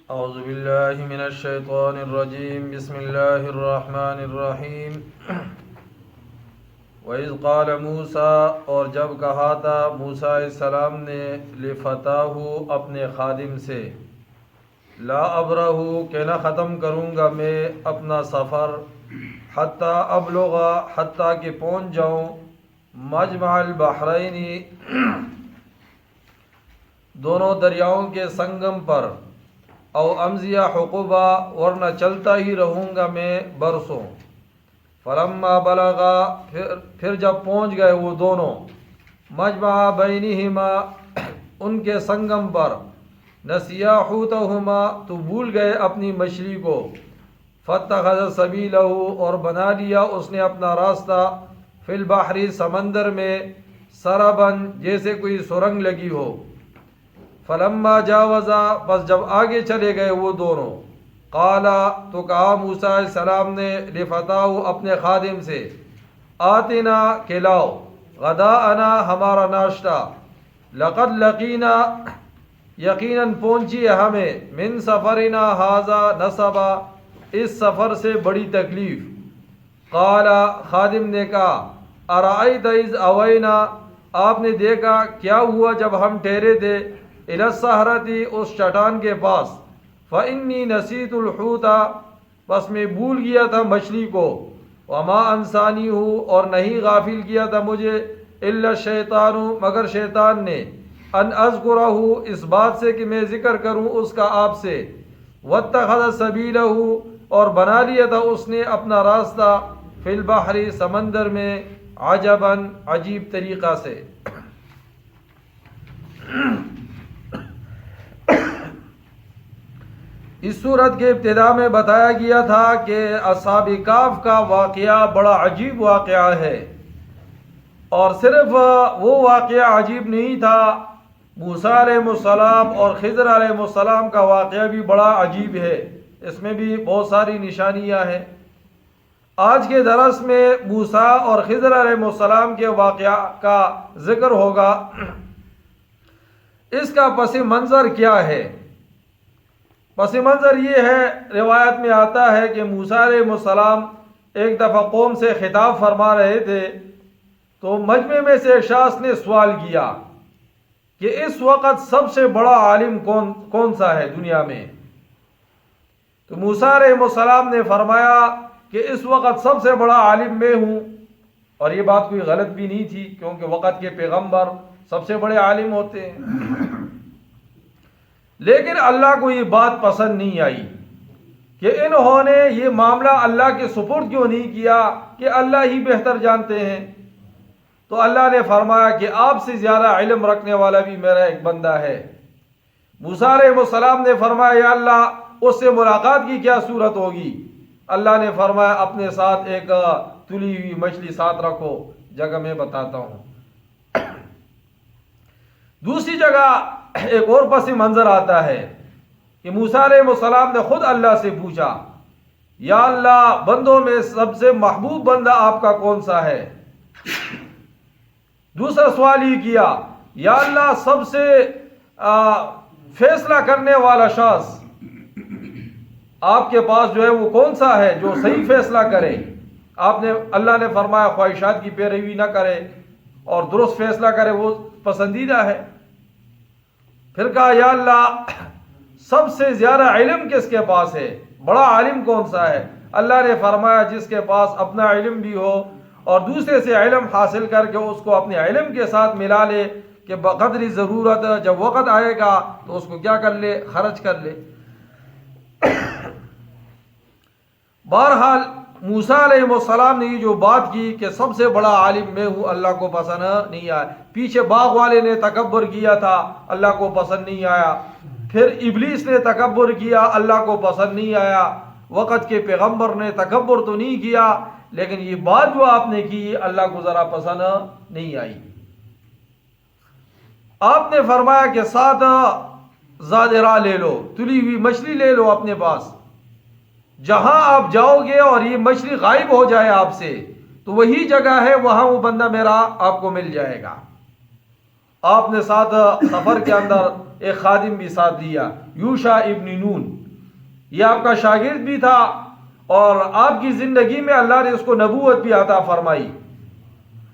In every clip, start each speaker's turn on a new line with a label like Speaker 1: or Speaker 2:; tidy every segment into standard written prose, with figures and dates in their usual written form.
Speaker 1: اعوذ باللہ من الشیطان الرجیم بسم اللہ الرحمن الرحیم وَإِذْ قَالَ مُوسَىٰ اور جب کہا تھا موسیٰ علیہ السلام نے لِفَتَاهُ اپنے خادم سے لا ابرہ کہ نہ ختم کروں گا میں اپنا سفر حتیٰ ابلغا حتیٰ کہ پہنچ جاؤں مجمع البحرین دونوں دریاؤں کے سنگم پر او امضیہ حقوبہ ورنہ چلتا ہی رہوں گا میں برسوں فلما بلغا پھر جب پہنچ گئے وہ دونوں مجمع بینہما ان کے سنگم پر نسیا حوتہما تو بھول گئے اپنی مچھلی کو فاتخذ سبیلہ اور بنا لیا اس نے اپنا راستہ فی البحر سمندر میں سربن جیسے کوئی سرنگ لگی ہو فلما جاوزا بس جب آگے چلے گئے وہ دونوں قالا تو کہا موسیٰ علیہ السلام نے لفتاہ اپنے خادم سے آتنا کھلاؤ غداءنا ہمارا ناشتہ لقد لقینا یقیناً پہنچی ہے ہمیں من سفرنا ھذا نصبا اس سفر سے بڑی تکلیف قالا خادم نے کہا ارأیت اذ اوینا آپ نے دیکھا کیا ہوا جب ہم ٹھہرے تھے الی الصخرۃ اس چٹان کے پاس فإنی نسیت الحوت بس میں بھول گیا تھا مچھلی کو وما انسانیہ اور نہیں غافل کیا تھا مجھے الا الشیطان مگر شیطان نے ان اذکرہ اس بات سے کہ میں ذکر کروں اس کا آپ سے واتخذ سبیلہ اور بنا لیا تھا اس نے اپنا راستہ فی البحر سمندر میں عجبا عجیب طریقہ سے اس صورت کے ابتدا میں بتایا گیا تھا کہ اصحاب کہف کا واقعہ بڑا عجیب واقعہ ہے اور صرف وہ واقعہ عجیب نہیں تھا موسیٰ علیہ السلام اور خضر علیہ السلام کا واقعہ بھی بڑا عجیب ہے اس میں بھی بہت ساری نشانیاں ہیں آج کے درس میں موسیٰ اور خضر علیہ السلام کے واقعہ کا ذکر ہوگا اس کا پس منظر کیا ہے پس منظر یہ ہے روایت میں آتا ہے کہ موسیٰ علیہ السلام ایک دفعہ قوم سے خطاب فرما رہے تھے تو مجمع میں سے شخص نے سوال کیا کہ اس وقت سب سے بڑا عالم کون سا ہے دنیا میں تو موسیٰ علیہ السلام نے فرمایا کہ اس وقت سب سے بڑا عالم میں ہوں اور یہ بات کوئی غلط بھی نہیں تھی کیونکہ وقت کے پیغمبر سب سے بڑے عالم ہوتے ہیں لیکن اللہ کو یہ بات پسند نہیں آئی کہ انہوں نے یہ معاملہ اللہ کے سپرد کیوں نہیں کیا کہ اللہ ہی بہتر جانتے ہیں تو اللہ نے فرمایا کہ آپ سے زیادہ علم رکھنے والا بھی میرا ایک بندہ ہے موسیٰ علیہ السلام نے فرمایا یا اللہ اس سے ملاقات کی کیا صورت ہوگی اللہ نے فرمایا اپنے ساتھ ایک تلی ہوئی مچھلی ساتھ رکھو جگہ میں بتاتا ہوں دوسری جگہ ایک اور پس منظر آتا ہے کہ موسیٰ علیہ السلام نے خود اللہ سے پوچھا یا اللہ بندوں میں سب سے محبوب بندہ آپ کا کون سا ہے دوسرا سوال یہ کیا یا اللہ سب سے فیصلہ کرنے والا شخص آپ کے پاس جو ہے وہ کون سا ہے جو صحیح فیصلہ کرے اللہ نے فرمایا خواہشات کی پیروی نہ کرے اور درست فیصلہ کرے وہ پسندیدہ ہے پھر کہا یا اللہ سب سے زیادہ علم کس کے پاس ہے بڑا عالم کون سا ہے اللہ نے فرمایا جس کے پاس اپنا علم بھی ہو اور دوسرے سے علم حاصل کر کے اس کو اپنے علم کے ساتھ ملا لے کہ بقدر ضرورت جب وقت آئے گا تو اس کو کیا کر لے خرچ کر لے بہرحال موسیٰ علیہ السلام نے یہ جو بات کی کہ سب سے بڑا عالم میں ہوں اللہ کو پسند نہیں آیا پیچھے باغ والے نے تکبر کیا تھا اللہ کو پسند نہیں آیا پھر ابلیس نے تکبر کیا اللہ کو پسند نہیں آیا وقت کے پیغمبر نے تکبر تو نہیں کیا لیکن یہ بات جو آپ نے کی اللہ کو ذرا پسند نہیں آئی آپ نے فرمایا کہ ساتھ زاجرہ لے لو تلی ہوئی مچھلی لے لو اپنے پاس جہاں آپ جاؤ گے اور یہ مچھلی غائب ہو جائے آپ سے تو وہی جگہ ہے وہاں وہ بندہ میرا آپ کو مل جائے گا آپ نے ساتھ سفر کے اندر ایک خادم بھی ساتھ لیا، یوشع ابن نون، یہ آپ کا شاگرد بھی تھا، اور آپ کی زندگی میں اللہ نے اس کو نبوت بھی عطا فرمائی،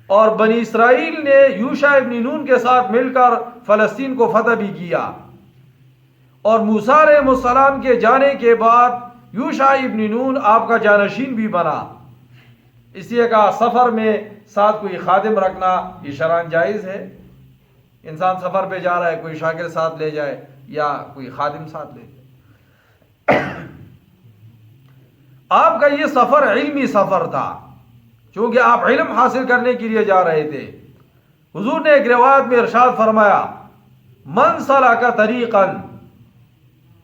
Speaker 1: اور بنی اسرائیل نے یوشع ابن نون کے ساتھ مل کر فلسطین کو فتح بھی کیا، اور موسیٰ علیہ السلام کے جانے کے بعد یوشع ابن نون آپ کا جانشین بھی بنا۔ اس لیے کہا سفر میں ساتھ کوئی خادم رکھنا یہ شرعاً جائز ہے، انسان سفر پہ جا رہا ہے، کوئی شاگرد ساتھ لے جائے یا کوئی خادم ساتھ لے جائے۔ آپ کا یہ سفر علمی سفر تھا، چونکہ آپ علم حاصل کرنے کے لیے جا رہے تھے۔ حضور نے ایک روایت میں ارشاد فرمایا، من سلک طریقا،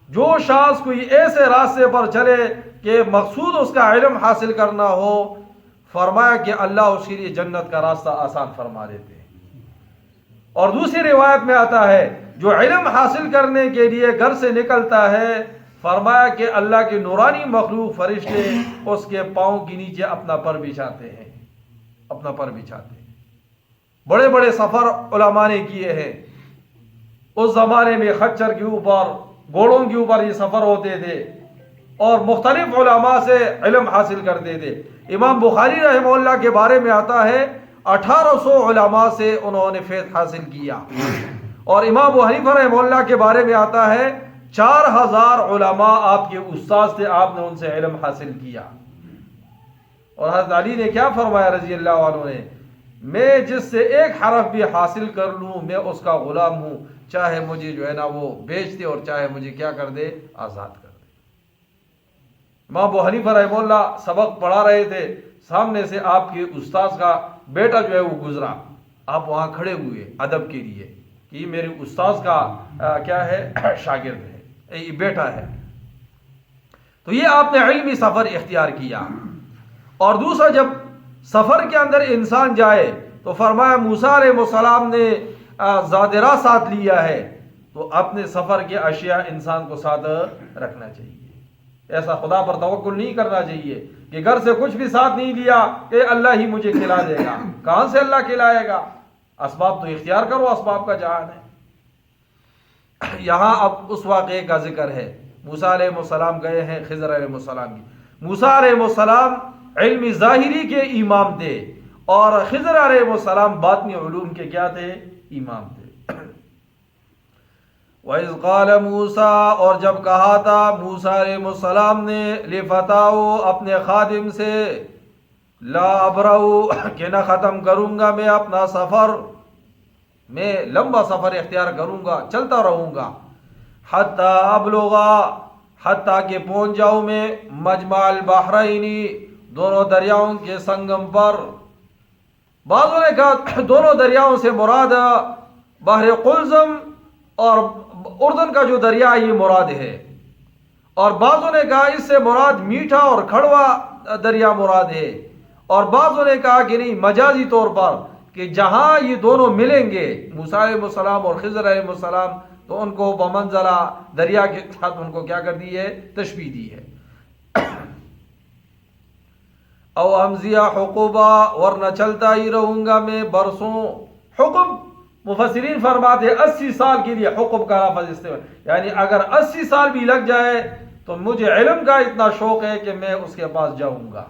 Speaker 1: جو شخص کوئی ایسے راستے پر چلے کہ مقصود اس کا علم حاصل کرنا ہو، فرمایا کہ اللہ اس کے لیے جنت کا راستہ آسان فرما دیتے ہیں۔ اور دوسری روایت میں آتا ہے، جو علم حاصل کرنے کے لیے گھر سے نکلتا ہے، فرمایا کہ اللہ کے نورانی مخلوق فرشتے اس کے پاؤں کے نیچے اپنا پر بچھاتے ہیں، اپنا پر بچھاتے ہیں۔ بڑے بڑے سفر علماء نے کیے ہیں۔ اس زمانے میں خچر کے اوپر، گھوڑوں کے اوپر یہ سفر ہوتے تھے، اور مختلف علماء سے علم حاصل کرتے تھے۔ امام بخاری رحمہ اللہ کے بارے میں آتا ہے 1800 علماء سے انہوں نے فیض حاصل کیا، اور امام ابو حنیفہ رحمہ اللہ کے بارے میں آتا ہے 4000 علماء آپ کے استاد تھے، آپ نے ان سے علم حاصل کیا۔ اور حضرت علی نے کیا فرمایا رضی اللہ عنہ نے، میں جس سے ایک حرف بھی حاصل کر لوں میں اس کا غلام ہوں، چاہے مجھے جو ہے نا وہ بیچ دے اور چاہے مجھے کیا کر دے، آزاد کر دے۔ امام ابو حنیفہ رحمہ اللہ سبق پڑھا رہے تھے، سامنے سے آپ کے استاذ کا بیٹا جو ہے وہ گزرا، آپ وہاں کھڑے ہوئے ادب کے لیے کہ یہ میرے استاذ کا کیا ہے، شاگرد ہے، یہ بیٹا ہے۔ تو یہ آپ نے علمی سفر اختیار کیا۔ اور دوسرا، جب سفر کے اندر انسان جائے تو فرمایا موسیٰ علیہ السلام نے زادرہ ساتھ لیا ہے، تو اپنے سفر کے اشیاء انسان کو ساتھ رکھنا چاہیے۔ ایسا خدا پر توکل نہیں کرنا چاہیے کہ گھر سے کچھ بھی ساتھ نہیں لیا کہ اللہ ہی مجھے کھلا دے گا، کہاں سے اللہ کھلائے گا؟ اسباب تو اختیار کرو، اسباب کا جہان ہے۔ یہاں اب اس واقعے کا ذکر ہے، موسیٰ علیہ السلام گئے ہیں خضر علیہ السلام کی۔ موسیٰ علیہ السلام علم ظاہری کے امام تھے، اور خضر علیہ السلام باطنی علوم کے کیا تھے؟ امام تھے۔ وَإِذْ قَالَ مُوسَىٰ، اور جب کہا تھا موسیٰ علیہ السلام نے لِفَتَاهُ، اپنے خادم سے، لا ابرؤ، کہ نہ ختم کروں گا میں اپنا سفر، میں لمبا سفر اختیار کروں گا، چلتا رہوں گا، حتیٰ ابلغا، حتیٰ کہ پہنچ جاؤں میں مجمع البحرین، دونوں دریاؤں کے سنگم پر۔ بعضوں نے کہا دونوں دریاؤں سے مراد بحر قلزم اور اردن کا جو دریا یہ مراد ہے، اور بعضوں نے کہا اس سے مراد میٹھا اور کھڑوا دریا مراد ہے، اور بعضوں نے کہا کہ نہیں، مجازی طور پر کہ جہاں یہ دونوں ملیں گے، موسیٰ علیہ السلام اور خضر علیہ السلام، تو ان کو بمنزلہ دریا کے ساتھ ان کو کیا کر دی ہے؟ تشبیہ دی ہے۔ او امضیٰ حقوبہ، ورنہ چلتا ہی رہوں گا میں برسوں۔ حقب، مفسرین فرماتے ہیں 80 سال کے لیے حقب کا لفظ استعمال، یعنی اگر 80 سال بھی لگ جائے تو مجھے علم کا اتنا شوق ہے کہ میں اس کے پاس جاؤں گا،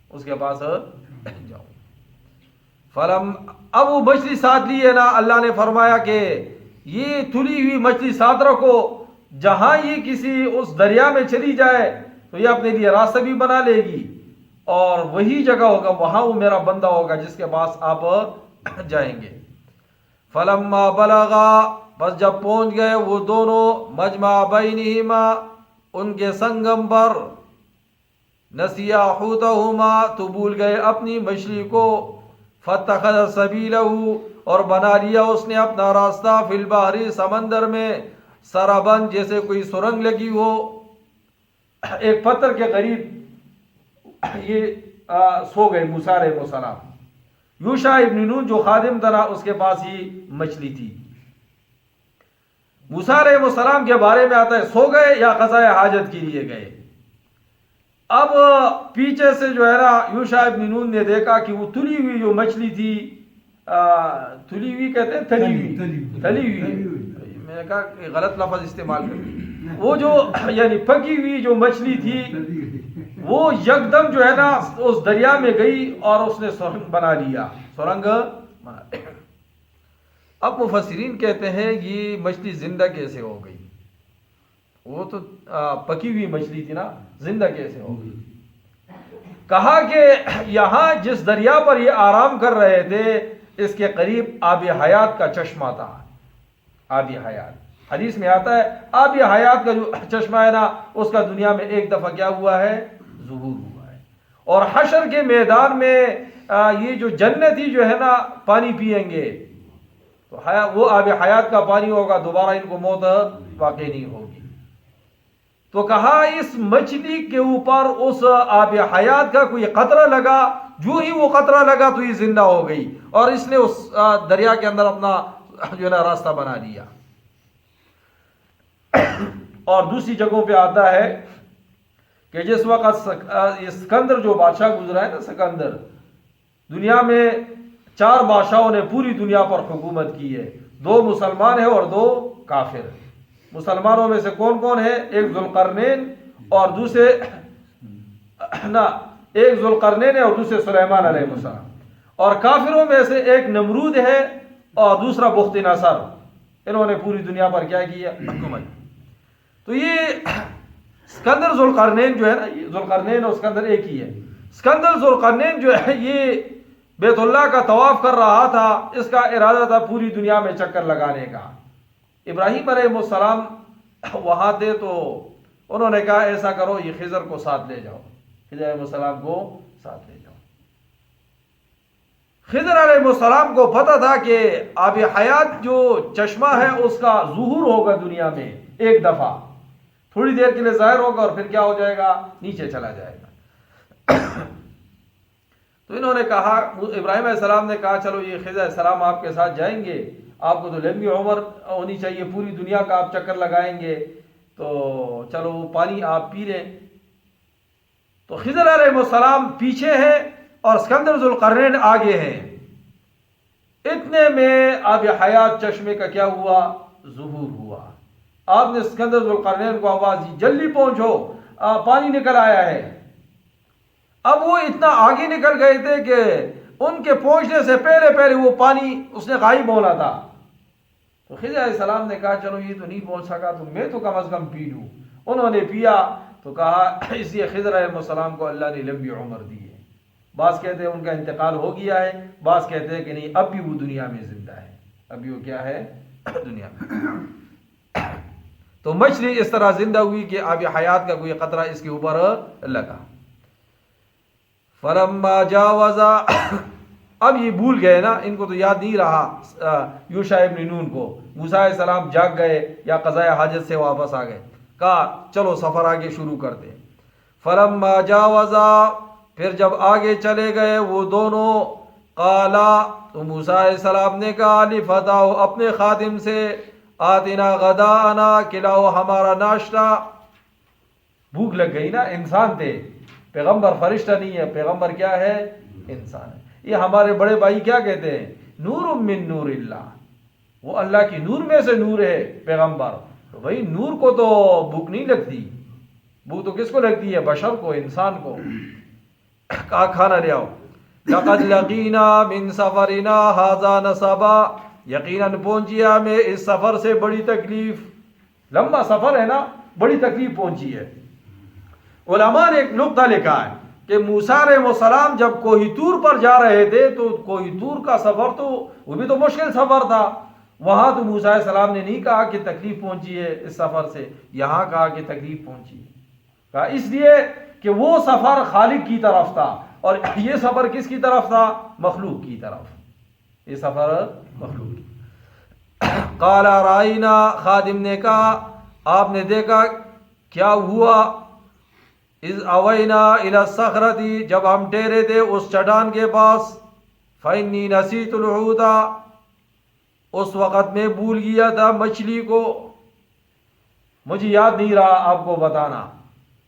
Speaker 1: اس کے پاس جاؤں۔ فلم، اب وہ مچھلی ساتھ لی ہے نا، اللہ نے فرمایا کہ یہ تلی ہوئی مچھلی ساتھ رکھو، جہاں یہ کسی اس دریا میں چلی جائے تو یہ اپنے لیے راستہ بھی بنا لے گی، اور وہی جگہ ہوگا، وہاں وہ میرا بندہ ہوگا جس کے پاس آپ جائیں گے۔ فلما بلغا، بس جب پہنچ گئے وہ دونوں مجمع بینہما، ان کے سنگم پر، نسیا حوتہما، تو بھول گئے اپنی مچھلی کو، فاتخذ سبیلہ، اور بنا لیا اس نے اپنا راستہ، فی البحر، سمندر میں، سربن، جیسے کوئی سرنگ لگی ہو، ایک پتھر کے قریب یہ سو گئے موسیٰ علیہ السلام۔ یوشع ابن نون جو خادم تھا اس کے پاس ہی مچھلی تھی۔ موسیٰ علیہ السلام کے بارے میں آتا ہے سو گئے یا قضائے حاجت کے لیے گئے۔ اب پیچھے سے جو ہے نا یوشع ابن نون نے دیکھا کہ وہ تلی ہوئی جو مچھلی تھی تلی ہوئی کہتے ہیں تلی ہوئی میں نے کہا کہ غلط لفظ استعمال کر وہ جو یعنی پکی ہوئی جو مچھلی تھی وہ یکدم جو ہے نا اس دریا میں گئی اور اس نے سرنگ بنا لیا اب مفسرین کہتے ہیں یہ مچھلی زندہ کیسے ہو گئی؟ وہ تو پکی ہوئی مچھلی تھی نا، زندہ کیسے ہو گئی؟ کہا کہ یہاں جس دریا پر یہ آرام کر رہے تھے اس کے قریب آب حیات کا چشمہ تھا. آب حیات حدیث میں آتا ہے آب حیات کا جو چشمہ ہے نا اس کا دنیا میں ایک دفعہ کیا ہوا ہے؟ ظہور ہوا ہے. اور حشر کے میدان میں یہ جو جنتی جو ہے نا پانی پیئیں گے تو وہ آب حیات کا پانی ہوگا، دوبارہ ان کو موت واقع نہیں ہوگی. تو کہا اس مچھلی کے اوپر اس آب حیات کا کوئی قطرہ لگا، جو ہی وہ قطرہ لگا تو یہ زندہ ہو گئی اور اس نے اس دریا کے اندر اپنا جو ہے نا راستہ بنا لیا. اور دوسری جگہوں پہ آتا ہے کہ جس وقت اسکندر جو بادشاہ گزرا ہے نا، سکندر، دنیا میں 4 بادشاہوں نے پوری دنیا پر حکومت کی ہے، 2 مسلمان ہیں اور 2 کافر. مسلمانوں میں سے کون کون ہے؟ ایک ذوالقرنین اور دوسرے ایک ذوالقرنین ہے اور دوسرے سلیمان علیہ السلام. اور کافروں میں سے ایک نمرود ہے اور دوسرا بخت نصر. انہوں نے پوری دنیا پر کیا کیا؟ حکومت. تو یہ اسکندر ذوالقرنین جو ہے نا، یہ ذوالقرنین اور اسکندر ایک ہی ہے. اسکندر ذوالقرنین جو ہے یہ بیت اللہ کا طواف کر رہا تھا، اس کا ارادہ تھا پوری دنیا میں چکر لگانے کا. ابراہیم علیہ السلام وہاں تھے تو انہوں نے کہا ایسا کرو یہ خضر کو ساتھ لے جاؤ، خضر علیہ السلام کو ساتھ لے جاؤ. خضر علیہ السلام کو پتہ تھا کہ آب حیات جو چشمہ ہے اس کا ظہور ہوگا دنیا میں ایک دفعہ، تھوڑی دیر کے لیے ظاہر ہوگا اور پھر کیا ہو جائے گا؟ نیچے چلا جائے گا. تو انہوں نے کہا، ابراہیم علیہ السلام نے کہا چلو یہ خضر علیہ السلام آپ کے ساتھ جائیں گے، آپ کو تو لمبی عمر ہونی چاہیے، پوری دنیا کا آپ چکر لگائیں گے، تو چلو وہ پانی آپ پی لیں. تو خضر علیہ السلام پیچھے ہیں اور اسکندر ذوالقرنین آگے ہیں. اتنے میں آب حیات چشمے کا کیا ہوا؟ ظہور ہوا. آپ نے اسکندر ذوالقرنین کو آواز دی جلدی پہنچو، پانی نکل آیا ہے. اب وہ اتنا آگے نکل گئے تھے کہ ان کے پہنچنے سے پہلے وہ پانی اس نے غائب ہونا تھا. تو خضر علیہ السلام نے کہا چلو یہ تو نہیں پہنچ سکا تو میں تو کم از کم پی لوں. انہوں نے پیا تو کہا اس لیے خضر علیہ السلام کو اللہ نے لمبی عمر دی ہے. بعض کہتے ہیں ان کا انتقال ہو گیا ہے، بعض کہتے ہیں کہ نہیں اب بھی وہ دنیا میں زندہ ہے، اب بھی وہ کیا ہے؟ دنیا میں. تو مچھلی اس طرح زندہ ہوئی کہ آب حیات کا کوئی قطرہ اس کے اوپر لگا. فلما جاوزا، اب یہ بھول گئے نا، ان کو تو یاد نہیں رہا یوشع ابن نون کو. موسیٰ علیہ السلام جاگ گئے یا قضاء حاجت سے واپس آ گئے، کہا چلو سفر آگے شروع کرتے. فلما جاوزا، پھر جب آگے چلے گئے وہ دونوں، قالا، تو موسیٰ علیہ السلام نے کہا لفتاہ، اپنے خادم سے، آتنا غداءنا، کھلاؤ ہمارا ناشتہ. بھوک لگ گئی نا، انسان تھے، پیغمبر فرشتہ نہیں ہے، پیغمبر کیا ہے؟ انسان ہے. یہ ہمارے بڑے بھائی کیا کہتے ہیں؟ نور من نور اللہ، وہ اللہ کی نور میں سے نور ہے پیغمبر. تو بھائی نور کو تو بھوک نہیں لگتی، بھوک تو کس کو لگتی ہے؟ بشر کو، انسان کو. کہا کھانا لے آؤ. لقد لقینا من سفرنا ھذا نصبا، یقیناً پہنچی ہمیں اس سفر سے بڑی تکلیف. لمبا سفر ہے نا، بڑی تکلیف پہنچی ہے. علماء نے ایک نقطہ لکھا ہے کہ موسیٰ علیہ السلام جب کوہ طور پر جا رہے تھے تو کوہ طور کا سفر تو وہ بھی تو مشکل سفر تھا. وہاں تو موسیٰ علیہ السلام نے نہیں کہا کہ تکلیف پہنچی ہے اس سفر سے، یہاں کہا کہ تکلیف پہنچی ہے. کہا اس لیے کہ وہ سفر خالق کی طرف تھا اور یہ سفر کس کی طرف تھا؟ مخلوق کی طرف. یہ سفر مخلوق کی. قال رائنا، خادم نے کہا آپ نے دیکھا کیا ہوا؟ اذ اوینا الی الصخرۃ، جب ہم ٹھہرے تھے اس چٹان کے پاس. فانی نسیت الحوت، اس وقت میں بھول گیا تھا مچھلی کو، مجھے یاد نہیں رہا آپ کو بتانا.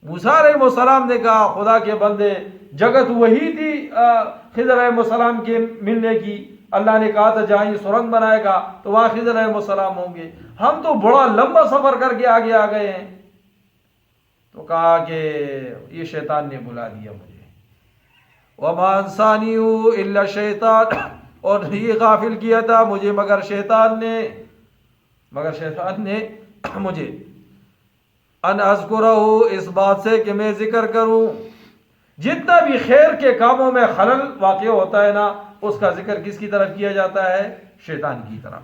Speaker 1: موسیٰ علیہ السلام نے کہا خدا کے بندے، جگہ تو وہی تھی خضر علیہ السلام کے ملنے کی، اللہ نے کہا تھا جہاں یہ سرنگ بنائے گا تو وہاں خضر علیہ السلام ہوں گے، ہم تو بڑا لمبا سفر کر کے آگے آ گئے ہیں۔ تو کہا کہ یہ شیطان نے بلا دیا مجھے، وما انسانیہ الا شیطان، اور یہ غافل کیا تھا مجھے مگر شیطان نے مجھے ان اذکرہ، اس بات سے کہ میں ذکر کروں۔ جتنا بھی خیر کے کاموں میں خلل واقع ہوتا ہے نا، اس کا ذکر کس کی طرف کیا جاتا ہے؟ شیطان کی طرف۔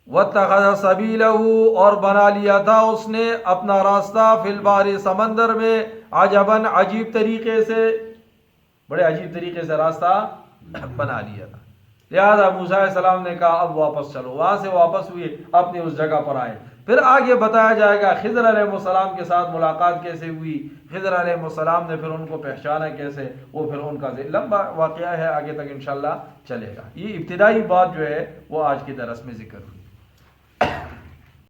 Speaker 1: وَاتَّخَذَ سَبِيلَهُ، اور بنا لیا تھا اس نے اپنا راستہ، فی البحر، سمندر میں، عجباً، عجیب طریقے سے، بڑے عجیب طریقے سے راستہ بنا لیا تھا۔ لہذا موسیٰ علیہ السلام نے کہا اب واپس چلو، وہاں سے واپس ہوئے، اپنی اس جگہ پر آئے۔ پھر آگے بتایا جائے گا خضر علیہ السلام کے ساتھ ملاقات کیسے ہوئی، خضر علیہ السلام نے پھر ان کو پہچانا کیسے، وہ پھر ان کا لمبا واقعہ ہے، آگے تک انشاءاللہ چلے گا۔ یہ ابتدائی بات جو ہے وہ آج کے درس میں ذکر ہوئی۔